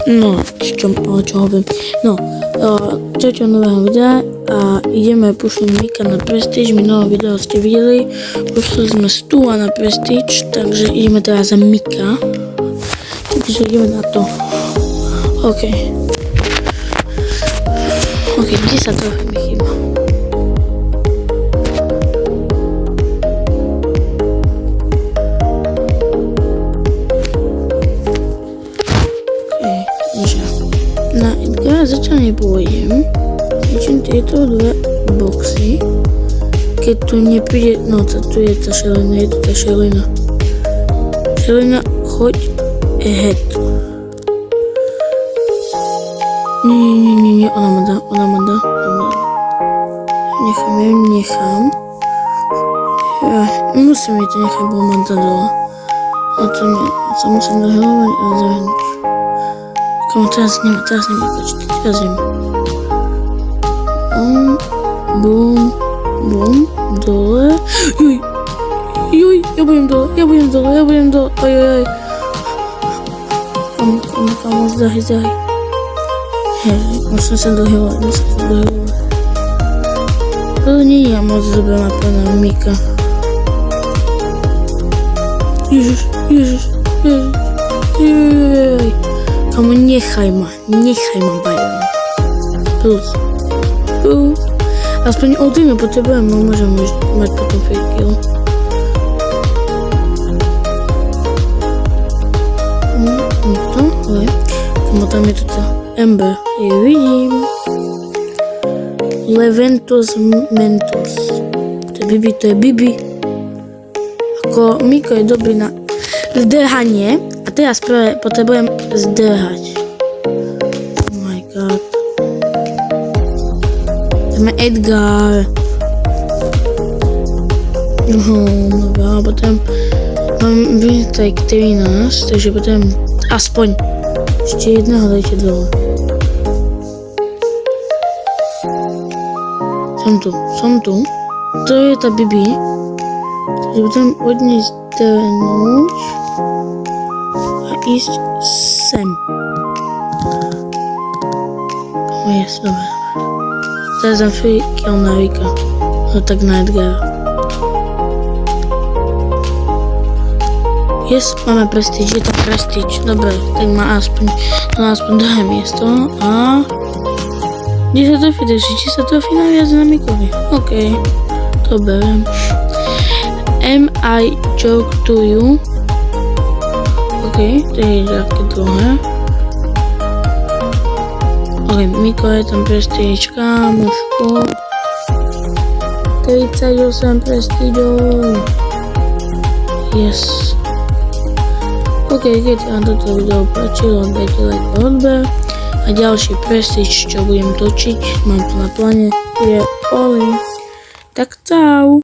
No, čo hovorím. No, čaťo nového videa a ideme pušli Mika na Prestige. Minulé video ste videli, pušli sme Stua na Prestige, takže ideme teraz za Mika. Takže ideme na to. OK, 10 trofej mi chýba. Na Edgara zatiaľ nepôjdem. Niečím tieto dve boxy. Keď tu nepríde, no tu je tá šelina, je tu tá šelina. Šelina, choď ahead. Nie, ona ma dá. Nechám. Musím jej to nechať, bo ma dá dole. A to nie, sa musím dohelovať a zahrnúť. Komu teraz nemá počítať, teraz idem. Bum, dole. Juj, ja budem dole, ojojoj. Komu, zdaj. Hej, musím sa dohelovať. To nie je moc dobrá mapa na Mika. Ježiš. Kamu, nechaj ma bajú. Plus. Aspoň od tým nepotrebujem, no môžem mať potom 5 kg. Nikto, ale kamu, tam je toto Ember, ju vidím. Leventus Mentos. To je Bibi. Ako Miko je dobrý na zdrhanie. A teraz prvé potrebujem zdrhať. Oh my god. Máme Edgar. Dobrá, potom mám Vintek 13, takže potrebujem aspoň ešte jedného dajte dole. Som tu. To je tá Bibi. Takže potrebujem od nej zdrhnúť. Ísť sem. Yes, dobre. Teraz dám free kill na Rika. No tak na Edgara. Yes, máme Prestige, je to Prestige. Dobre, tak má aspoň druhé miesto. A 10 trofí, takže či sa trofí naviac na Mikovi. OK, to berem. Am I joke to you? OK, to je také dlhé. OK, Miko je tam Prestige, kámoško. 38 Prestigeov. Yes. OK, keď vám toto video páčilo, dajte like a odber. A ďalší Prestige, čo budem točiť, mám tu na pláne, je Oli. Tak čau.